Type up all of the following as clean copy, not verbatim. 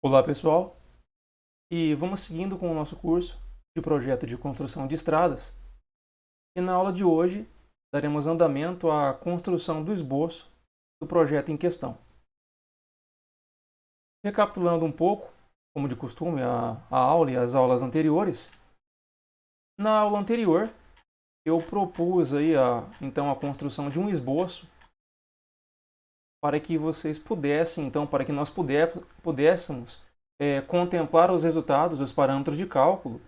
Olá pessoal, e vamos seguindo com o nosso curso de projeto de construção de estradas. E na aula de hoje daremos andamento à construção do esboço do projeto em questão. Recapitulando um pouco, como de costume, a aula e as aulas anteriores, na aula anterior eu propus aí então a construção de um esboço para que vocês pudessem, então, para que nós pudéssemos contemplar os resultados dos parâmetros de cálculo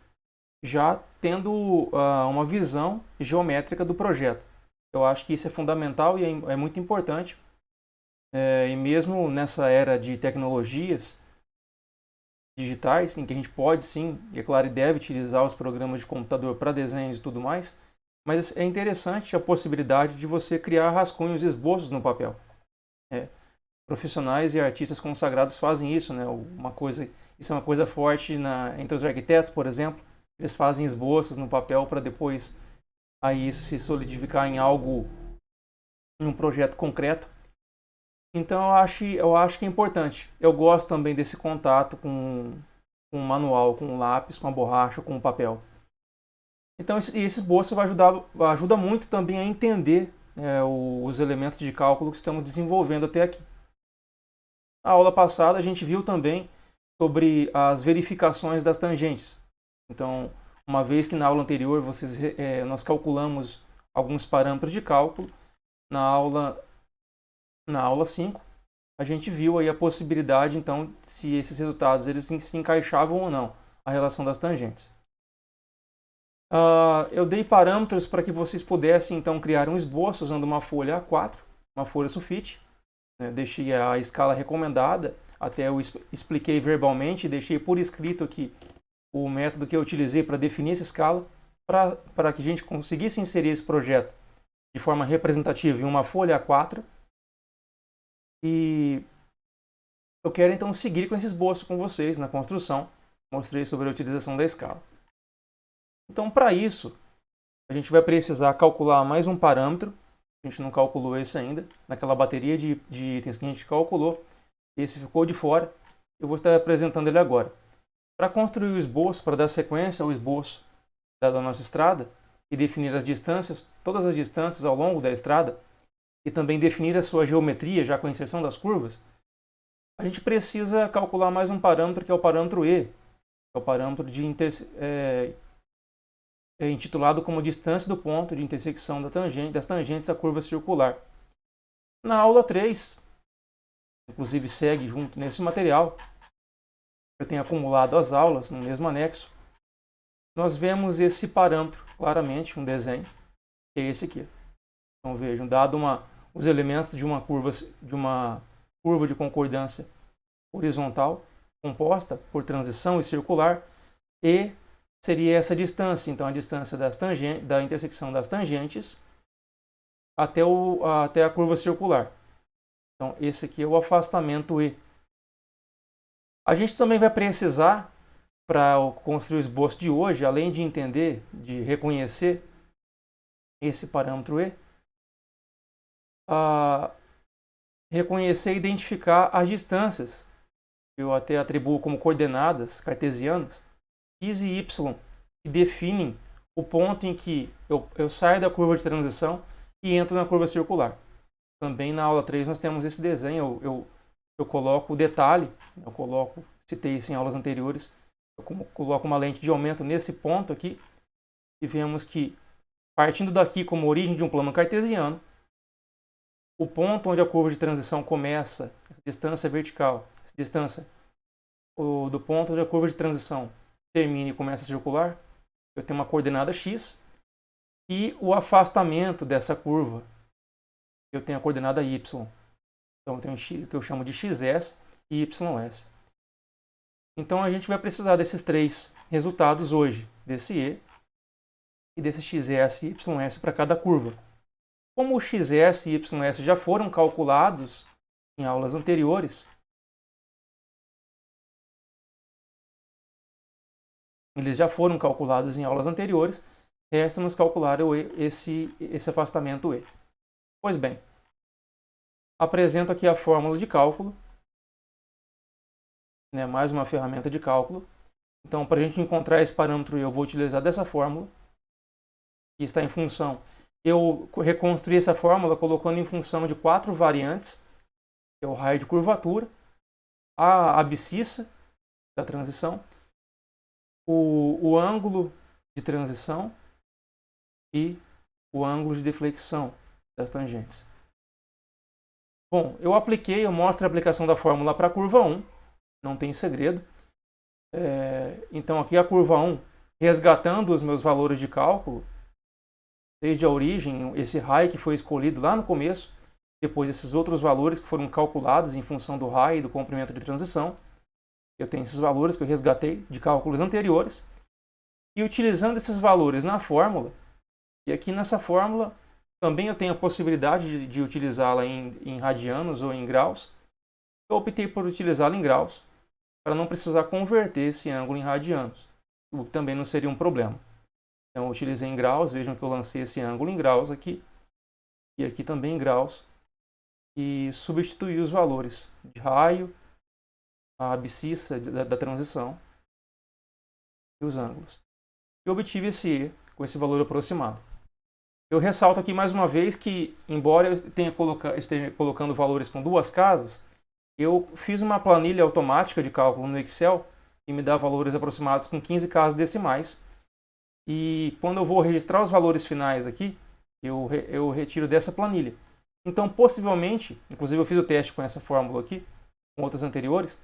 já tendo uma visão geométrica do projeto. Eu acho que isso é fundamental e é muito importante. E mesmo nessa era de tecnologias digitais, em que a gente pode sim, e é claro, e deve utilizar os programas de computador para desenhos e tudo mais, mas é interessante a possibilidade de você criar rascunhos e esboços no papel. Profissionais e artistas consagrados fazem isso, né? Isso é uma coisa forte entre os arquitetos, por exemplo. Eles fazem esboços no papel para depois aí isso se solidificar em algo, em um projeto concreto. Então eu acho que é importante. Eu gosto também desse contato com o manual, com o lápis, com a borracha, com o papel. Então esse esboço ajuda muito também a entender os elementos de cálculo que estamos desenvolvendo até aqui. Na aula passada a gente viu também sobre as verificações das tangentes. Então, uma vez que na aula anterior nós calculamos alguns parâmetros de cálculo, na aula 5, a gente viu aí a possibilidade, então, se esses resultados eles se encaixavam ou não, a relação das tangentes. Eu dei parâmetros para que vocês pudessem, então, criar um esboço usando uma folha A4, uma folha sulfite. Deixei a escala recomendada, até eu expliquei verbalmente, deixei por escrito aqui o método que eu utilizei para definir essa escala, para que a gente conseguisse inserir esse projeto de forma representativa em uma folha A4. E eu quero então seguir com esse esboço com vocês na construção. Mostrei sobre a utilização da escala. Então, para isso, a gente vai precisar calcular mais um parâmetro. A gente não calculou esse ainda. Naquela bateria de itens que a gente calculou, esse ficou de fora. Eu vou estar apresentando ele agora. Para construir o esboço, para dar sequência ao esboço da nossa estrada e definir as distâncias, todas as distâncias ao longo da estrada, e também definir a sua geometria, já com a inserção das curvas, a gente precisa calcular mais um parâmetro que é o parâmetro E, que é o parâmetro intitulado como distância do ponto de intersecção das tangentes à curva circular. Na aula 3, inclusive segue junto nesse material, eu tenho acumulado as aulas no mesmo anexo, nós vemos esse parâmetro claramente, um desenho, que é esse aqui. Então vejam, dado os elementos de uma curva de concordância horizontal, composta por transição e circular, e seria essa distância, então a distância da intersecção das tangentes até a curva circular. Então esse aqui é o afastamento E. A gente também vai precisar, para construir o esboço de hoje, além de entender, de reconhecer esse parâmetro E, reconhecer e identificar as distâncias, que eu até atribuo como coordenadas cartesianas, x e y, que definem o ponto em que eu saio da curva de transição e entro na curva circular. Também na aula 3 nós temos esse desenho, eu coloco o detalhe, citei isso em aulas anteriores, eu coloco uma lente de aumento nesse ponto aqui, e vemos que, partindo daqui como origem de um plano cartesiano, o ponto onde a curva de transição começa, essa distância vertical, essa distância do ponto onde a curva de transição termina e começa a circular, eu tenho uma coordenada x, e o afastamento dessa curva, eu tenho a coordenada y. Então eu tenho o que eu chamo de xs e ys. Então a gente vai precisar desses três resultados hoje, desse E e desse xs e ys para cada curva. Como o xs e ys já foram calculados em aulas anteriores, resta-nos calcular esse afastamento E. Pois bem, apresento aqui a fórmula de cálculo. né, mais uma ferramenta de cálculo. Então, para a gente encontrar esse parâmetro, eu vou utilizar dessa fórmula, que está em função. Eu reconstruí essa fórmula colocando em função de 4 variantes, que é o raio de curvatura, a abscissa da transição, o ângulo de transição e o ângulo de deflexão das tangentes. Bom, eu mostro a aplicação da fórmula para a curva 1, não tem segredo. Então aqui a curva 1, resgatando os meus valores de cálculo, desde a origem, esse raio que foi escolhido lá no começo, depois esses outros valores que foram calculados em função do raio e do comprimento de transição. Eu tenho esses valores que eu resgatei de cálculos anteriores. E utilizando esses valores na fórmula, e aqui nessa fórmula também eu tenho a possibilidade de utilizá-la em radianos ou em graus. Eu optei por utilizá-la em graus, para não precisar converter esse ângulo em radianos, o que também não seria um problema. Então eu utilizei em graus, vejam que eu lancei esse ângulo em graus aqui, e aqui também em graus, e substituí os valores de raio, a abscissa da transição e os ângulos. E obtive esse E com esse valor aproximado. Eu ressalto aqui mais uma vez que, embora eu esteja colocando valores com duas casas, eu fiz uma planilha automática de cálculo no Excel que me dá valores aproximados com 15 casas decimais. E quando eu vou registrar os valores finais aqui, eu retiro dessa planilha. Então, possivelmente, inclusive eu fiz o teste com essa fórmula aqui, com outras anteriores,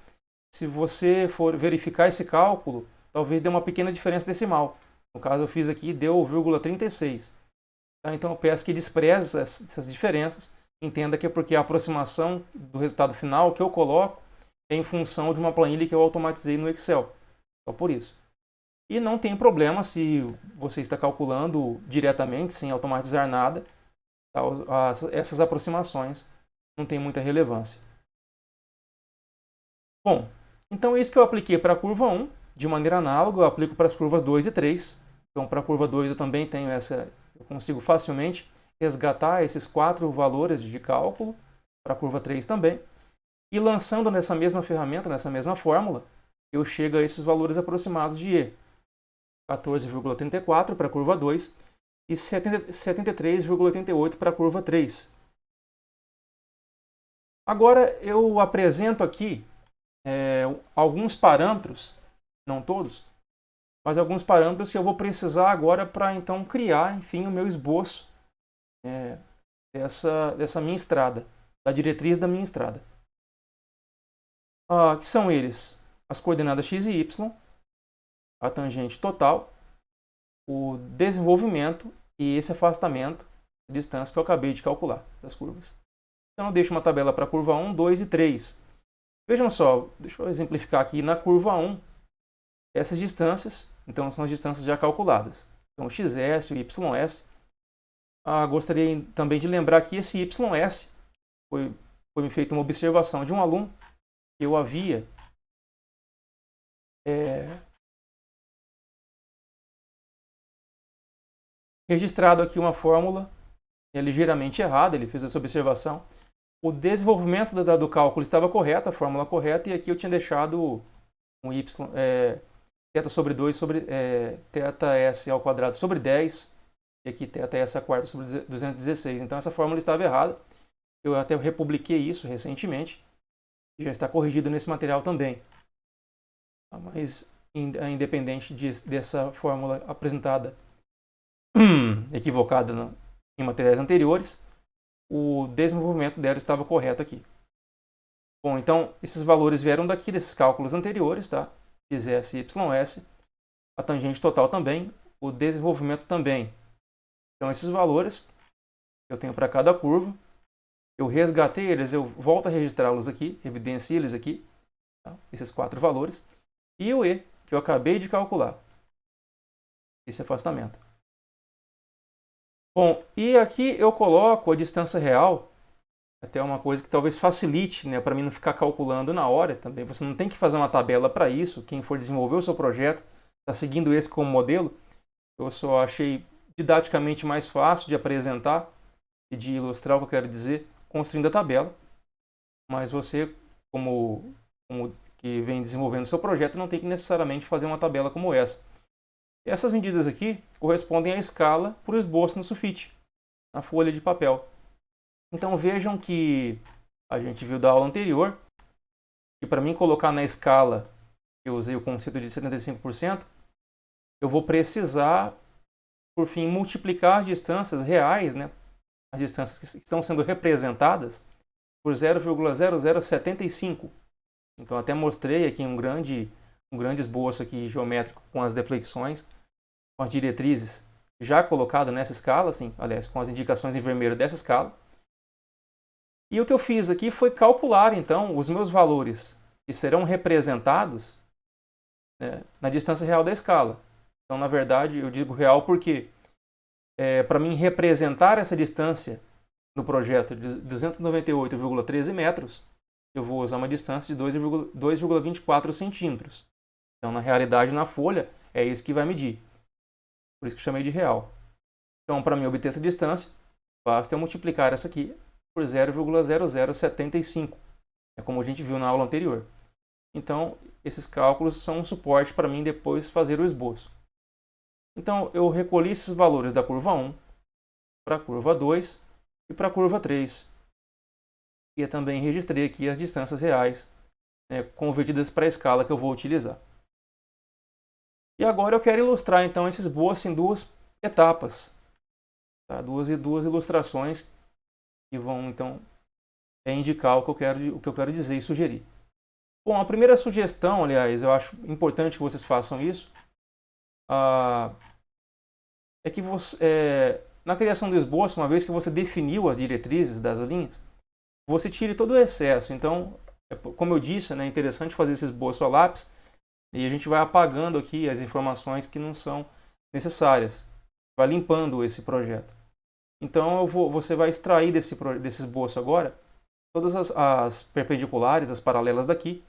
se você for verificar esse cálculo, talvez dê uma pequena diferença decimal. No caso, eu fiz aqui, deu 0,36. Tá? Então, eu peço que despreze essas diferenças. Entenda que é porque a aproximação do resultado final que eu coloco é em função de uma planilha que eu automatizei no Excel. Só por isso. E não tem problema se você está calculando diretamente, sem automatizar nada. Tá? Essas aproximações não têm muita relevância. Bom, então é isso que eu apliquei para a curva 1. De maneira análoga, eu aplico para as curvas 2 e 3. Então, para a curva 2 eu também tenho eu consigo facilmente resgatar esses 4 valores de cálculo, para a curva 3 também. E lançando nessa mesma ferramenta, nessa mesma fórmula, eu chego a esses valores aproximados de E. 14,34 para a curva 2 e 73,88 para a curva 3. Agora eu apresento aqui alguns parâmetros, não todos, mas alguns parâmetros que eu vou precisar agora para então criar, enfim, o meu esboço dessa minha estrada, da diretriz da minha estrada. Que são eles: as coordenadas x e y, a tangente total, o desenvolvimento e esse afastamento, a distância que eu acabei de calcular das curvas. Então eu deixo uma tabela para a curva 1, 2 e 3. Vejam só, deixa eu exemplificar aqui na curva 1, essas distâncias, então são as distâncias já calculadas. Então o xs, o ys. Gostaria também de lembrar que esse ys foi me feita uma observação de um aluno que eu havia registrado aqui uma fórmula ligeiramente errada, ele fez essa observação. O desenvolvimento do cálculo estava correto, a fórmula correta, e aqui eu tinha deixado um y, θ sobre 2 sobre θs ao quadrado sobre 10, e aqui θs a quarta sobre 216. Então essa fórmula estava errada. Eu até republiquei isso recentemente, e já está corrigido nesse material também. Mas independente dessa fórmula apresentada equivocada em materiais anteriores, o desenvolvimento dela estava correto aqui. Bom, então esses valores vieram daqui, desses cálculos anteriores, tá? xs e ys, a tangente total também, o desenvolvimento também. Então esses valores eu tenho para cada curva, eu resgatei eles, eu volto a registrá-los aqui, evidencio eles aqui, tá? Esses 4 valores, e o E, que eu acabei de calcular, esse afastamento. Bom, e aqui eu coloco a distância real, até uma coisa que talvez facilite, né, para mim não ficar calculando na hora também. Você não tem que fazer uma tabela para isso. Quem for desenvolver o seu projeto está seguindo esse como modelo. Eu só achei didaticamente mais fácil de apresentar e de ilustrar o que eu quero dizer construindo a tabela. Mas você, como que vem desenvolvendo seu projeto não tem que necessariamente fazer uma tabela como essa. Essas medidas aqui correspondem à escala para o esboço no sulfite, na folha de papel. Então vejam que a gente viu da aula anterior, que para mim colocar na escala, eu usei o conceito de 75%, eu vou precisar, por fim, multiplicar as distâncias reais, né, as distâncias que estão sendo representadas, por 0,0075. Então até mostrei aqui um grande esboço aqui geométrico com as deflexões, com as diretrizes já colocado nessa escala, assim, aliás, com as indicações em vermelho dessa escala. E o que eu fiz aqui foi calcular, então, os meus valores que serão representados, né, na distância real da escala. Então, na verdade, eu digo real porque, para mim representar essa distância no projeto de 298,13 metros, eu vou usar uma distância de 2,24 centímetros. Então, na realidade, na folha, é isso que vai medir. Por isso que eu chamei de real. Então, para mim obter essa distância, basta eu multiplicar essa aqui por 0,0075. É como a gente viu na aula anterior. Então, esses cálculos são um suporte para mim depois fazer o esboço. Então, eu recolhi esses valores da curva 1 para a curva 2 e para a curva 3. E eu também registrei aqui as distâncias reais, né, convertidas para a escala que eu vou utilizar. E agora eu quero ilustrar então esse esboço em duas etapas. Tá? Duas ilustrações que vão então indicar o que eu quero dizer e sugerir. Bom, a primeira sugestão, aliás, eu acho importante que vocês façam isso, é que você, na criação do esboço, uma vez que você definiu as diretrizes das linhas, você tire todo o excesso. Então, como eu disse, né, é interessante fazer esse esboço a lápis e a gente vai apagando aqui as informações que não são necessárias, vai limpando esse projeto. Então, você vai extrair desse esboço agora todas as perpendiculares, as paralelas daqui.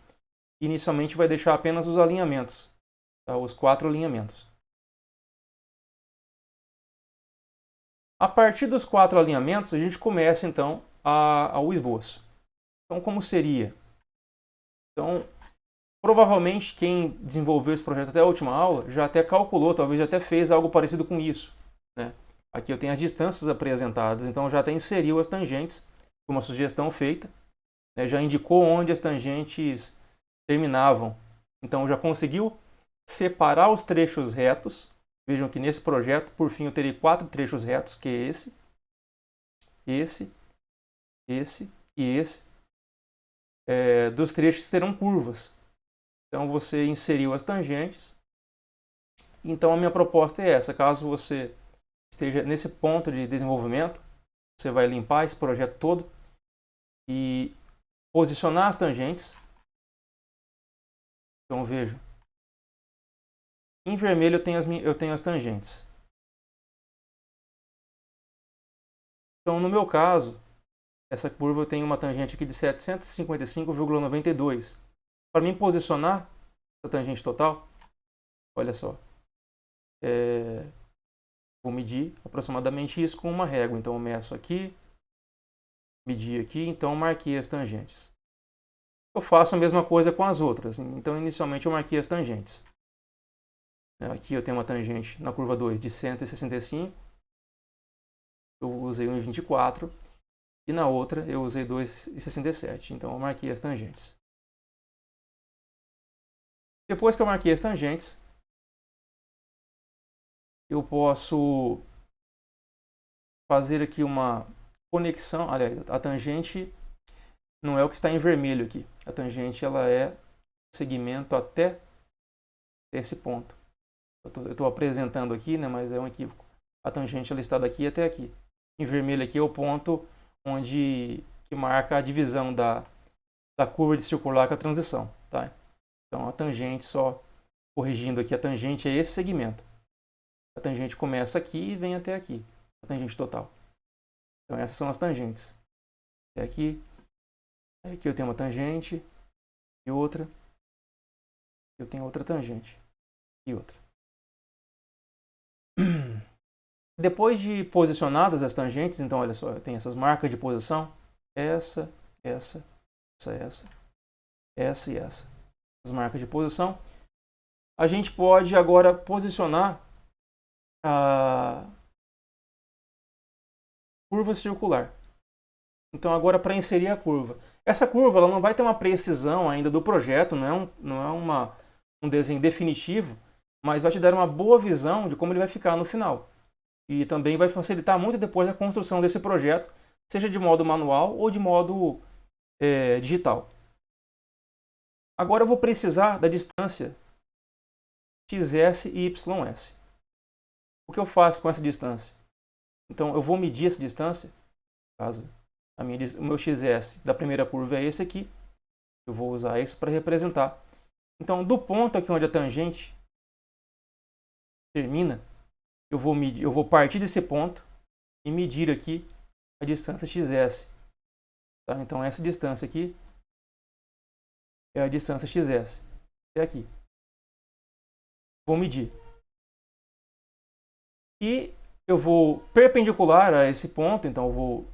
Inicialmente vai deixar apenas os alinhamentos, tá? Os 4 alinhamentos. A partir dos 4 alinhamentos, a gente começa então ao esboço. Então, como seria? Então, provavelmente quem desenvolveu esse projeto até a última aula já até calculou, talvez já até fez algo parecido com isso, né? Aqui eu tenho as distâncias apresentadas, então já até inseriu as tangentes, uma sugestão feita, né? Já indicou onde as tangentes terminavam. Então já conseguiu separar os trechos retos. Vejam que nesse projeto, por fim, eu terei 4 trechos retos, que é esse e esse. Dos trechos que terão curvas. Então você inseriu as tangentes. Então a minha proposta é essa. Caso você esteja nesse ponto de desenvolvimento, você vai limpar esse projeto todo e posicionar as tangentes. Então veja. Em vermelho eu tenho as tangentes. Então no meu caso, essa curva eu tenho uma tangente aqui de 755,92. Para mim posicionar essa tangente total, olha só, vou medir aproximadamente isso com uma régua. Então eu meço aqui, medi aqui, então marquei as tangentes. Eu faço a mesma coisa com as outras. Então inicialmente eu marquei as tangentes. Aqui eu tenho uma tangente na curva 2 de 165. Eu usei 1,24. E na outra eu usei 2,67. Então eu marquei as tangentes. Depois que eu marquei as tangentes, eu posso fazer aqui uma conexão. Aliás, a tangente não é o que está em vermelho aqui. A tangente ela é segmento até esse ponto. Eu estou apresentando aqui, né, mas é um equívoco. A tangente ela está daqui até aqui. Em vermelho aqui é o ponto que marca a divisão da curva de circular com a transição. Tá? Então a tangente, só corrigindo aqui, a tangente é esse segmento. A tangente começa aqui e vem até aqui. A tangente total. Então essas são as tangentes. Até aqui. Aqui eu tenho uma tangente e outra. Eu tenho outra tangente e outra. Depois de posicionadas as tangentes, então olha só, eu tenho essas marcas de posição, essa e essa. as marcas de posição, a gente pode agora posicionar a curva circular. Então agora para inserir a curva. Essa curva ela não vai ter uma precisão ainda do projeto, não é um desenho definitivo, mas vai te dar uma boa visão de como ele vai ficar no final. E também vai facilitar muito depois a construção desse projeto, seja de modo manual ou de modo digital. Agora eu vou precisar da distância XS e YS. O que eu faço com essa distância? Então eu vou medir essa distância, caso o meu XS da primeira curva é esse aqui, eu vou usar isso para representar. Então do ponto aqui onde a tangente termina, eu vou partir desse ponto e medir aqui a distância XS. Tá? Então essa distância aqui é a distância XS. Até aqui. Vou medir. E eu vou perpendicular a esse ponto, então eu vou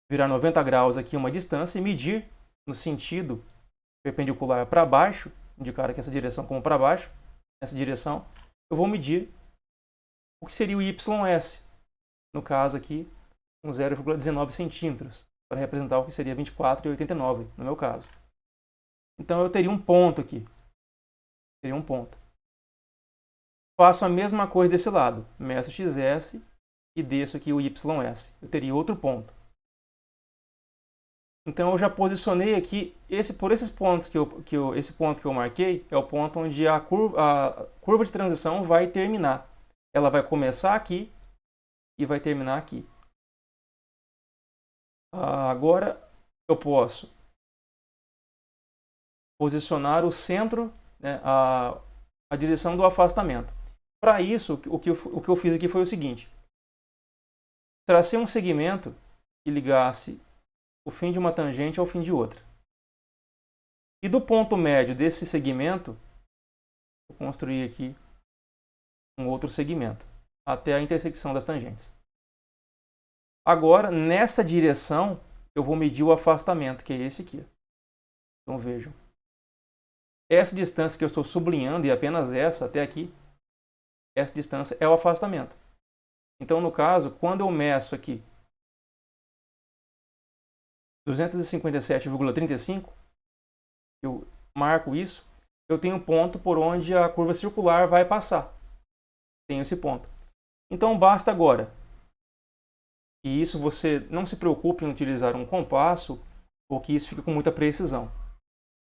virar 90 graus aqui uma distância e medir no sentido perpendicular para baixo, indicar aqui essa direção como para baixo, essa direção, eu vou medir o que seria o YS, no caso aqui, com 0,19 centímetros, para representar o que seria 24,89 no meu caso. Então eu teria um ponto aqui. Teria um ponto. Faço a mesma coisa desse lado. Meço XS e desço aqui o YS. Eu teria outro ponto. Então eu já posicionei aqui, por esses pontos esse ponto que eu marquei, é o ponto onde a curva de transição vai terminar. Ela vai começar aqui e vai terminar aqui. Agora eu posso posicionar o centro, né, a direção do afastamento. Para isso, o que eu fiz aqui foi o seguinte. Tracei um segmento que ligasse o fim de uma tangente ao fim de outra. E do ponto médio desse segmento, eu construí aqui um outro segmento, até a intersecção das tangentes. Agora, nessa direção, eu vou medir o afastamento, que é esse aqui. Então vejam. Essa distância que eu estou sublinhando, e apenas essa até aqui, essa distância é o afastamento. Então, no caso, quando eu meço aqui 257,35, eu marco isso, eu tenho um ponto por onde a curva circular vai passar. Tenho esse ponto. Então basta agora, e isso você não se preocupe em utilizar um compasso, ou que isso fique com muita precisão.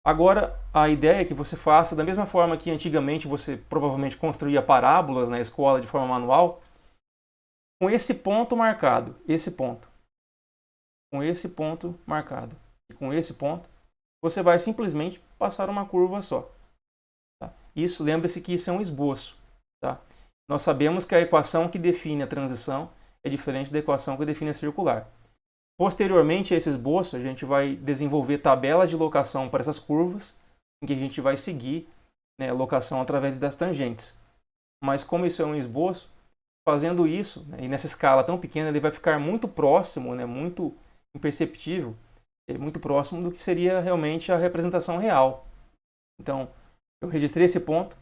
Agora, a ideia é que você faça da mesma forma que antigamente você provavelmente construía parábolas na escola de forma manual, com esse ponto marcado, esse ponto. Com esse ponto marcado e com esse ponto, você vai simplesmente passar uma curva só. Tá? Isso, lembre-se que isso é um esboço. Tá? Nós sabemos que a equação que define a transição é diferente da equação que define a circular. Posteriormente a esse esboço, a gente vai desenvolver tabelas de locação para essas curvas, em que a gente vai seguir, né, a locação através das tangentes. Mas como isso é um esboço, fazendo isso, né, e nessa escala tão pequena, ele vai ficar muito próximo, né, muito imperceptível, muito próximo do que seria realmente a representação real. Então, eu registrei esse ponto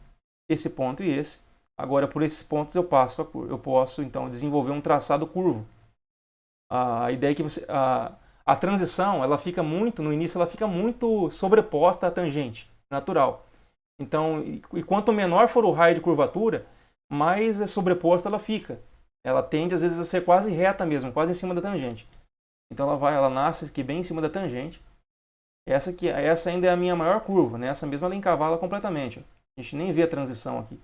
e esse. Agora, por esses pontos eu posso então desenvolver um traçado curvo. A ideia é que a transição, ela fica muito, no início, ela fica muito sobreposta à tangente, natural. Então, e quanto menor for o raio de curvatura, mais sobreposta ela fica. Ela tende, às vezes, a ser quase reta mesmo, quase em cima da tangente. Então ela nasce aqui bem em cima da tangente. Essa ainda é a minha maior curva, né? Essa mesma ela encavala completamente. A gente nem vê a transição aqui.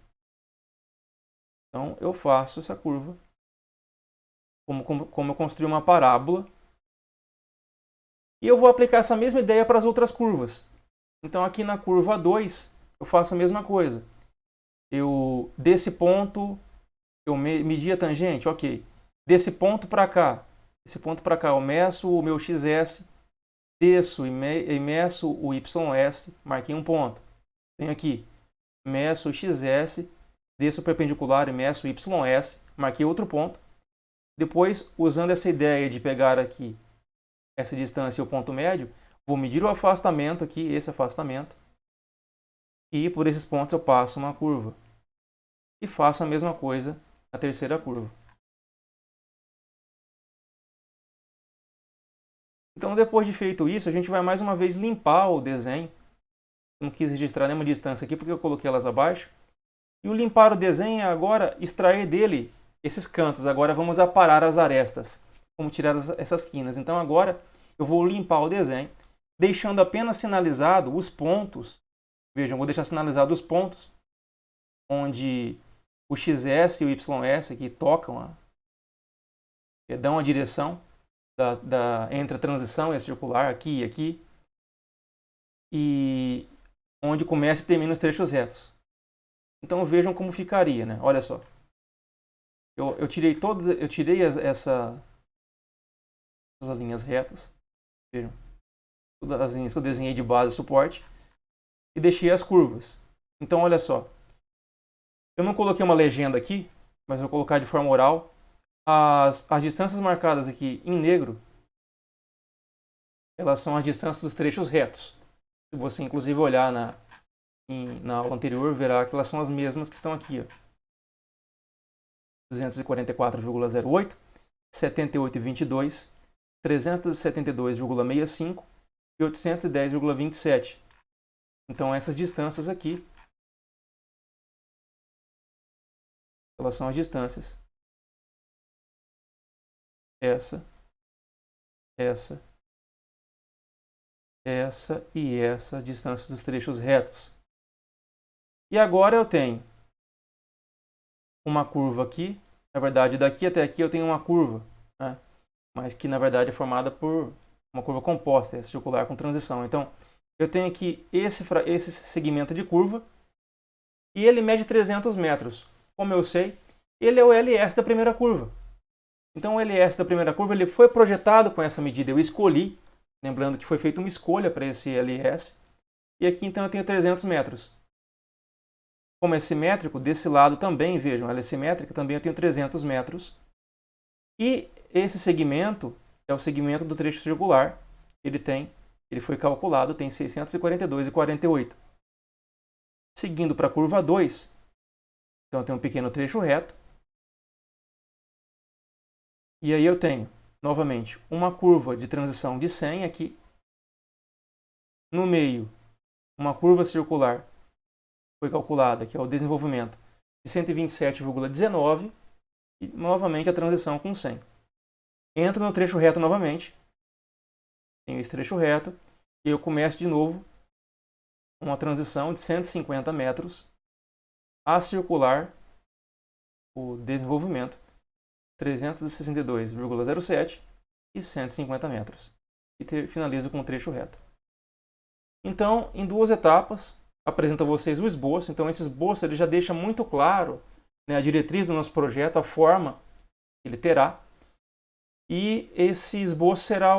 Então eu faço essa curva como eu construí uma parábola. E eu vou aplicar essa mesma ideia para as outras curvas. Então aqui na curva 2 eu faço a mesma coisa. Desse ponto eu medi a tangente, ok. Desse ponto para cá, eu meço o meu XS, desço e meço o YS, marquei um ponto. Venho aqui, meço o XS, desço o perpendicular e meço o YS, marquei outro ponto. Depois, usando essa ideia de pegar aqui essa distância e o ponto médio, vou medir o afastamento aqui, esse afastamento. E por esses pontos eu passo uma curva. E faço a mesma coisa na terceira curva. Então, depois de feito isso, a gente vai mais uma vez limpar o desenho. Não quis registrar nenhuma distância aqui porque eu coloquei elas abaixo. E o limpar o desenho é agora extrair dele esses cantos. Agora vamos aparar as arestas. Vamos tirar essas quinas. Então agora eu vou limpar o desenho, deixando apenas sinalizado os pontos. Vejam, vou deixar sinalizado os pontos onde o XS e o YS aqui tocam, dão a direção entre a transição e a circular, aqui e aqui. E onde começa e termina os trechos retos. Então vejam como ficaria, né? Olha só. Eu tirei essas linhas retas. Vejam. Todas as linhas que eu desenhei de base e suporte. E deixei as curvas. Então olha só. Eu não coloquei uma legenda aqui, mas vou colocar de forma oral. As distâncias marcadas aqui em negro, elas são as distâncias dos trechos retos. Se você inclusive olhar na aula anterior, verá que elas são as mesmas que estão aqui. 244,08, 78,22, 372,65 e 810,27. Então essas distâncias aqui, elas são as distâncias. Essa e essa distância dos trechos retos. E agora eu tenho uma curva aqui. Na verdade, daqui até aqui eu tenho uma curva, né? Mas que na verdade é formada por uma curva composta, é circular com transição. Então, eu tenho aqui esse segmento de curva e ele mede 300 metros. Como eu sei, ele é o LS da primeira curva. Então, o LS da primeira curva ele foi projetado com essa medida. Eu escolhi, lembrando que foi feita uma escolha para esse LS. E aqui então eu tenho 300 metros. Como é simétrico, desse lado também, vejam, ela é simétrica, também eu tenho 300 metros. E esse segmento é o segmento do trecho circular. Ele foi calculado, tem 642,48. Seguindo para a curva 2, então eu tenho um pequeno trecho reto. E aí eu tenho, novamente, uma curva de transição de 100 aqui. No meio, uma curva circular foi calculada, que é o desenvolvimento, de 127,19 e novamente a transição com 100. Entro no trecho reto novamente, tenho esse trecho reto, e eu começo de novo uma transição de 150 metros a circular o desenvolvimento 362,07 e 150 metros. E finalizo com um trecho reto. Então, em duas etapas, apresento a vocês o esboço. Então, esse esboço ele já deixa muito claro, né, a diretriz do nosso projeto, a forma que ele terá. E esse esboço será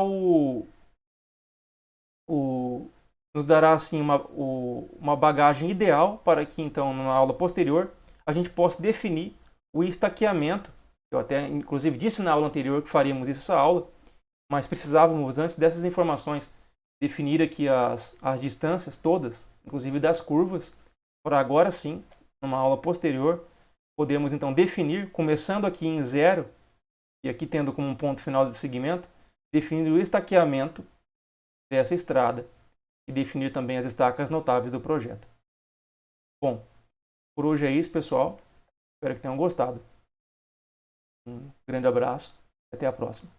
nos dará assim, uma bagagem ideal para que, então, numa aula posterior, a gente possa definir o estaqueamento. Eu até, inclusive, disse na aula anterior que faríamos essa aula, mas precisávamos, antes dessas informações, definir aqui as distâncias todas, inclusive das curvas, para agora sim, numa aula posterior, podemos então definir, começando aqui em 0, e aqui tendo como um ponto final de segmento, definir o estaqueamento dessa estrada e definir também as estacas notáveis do projeto. Bom, por hoje é isso, pessoal. Espero que tenham gostado. Um grande abraço e até a próxima.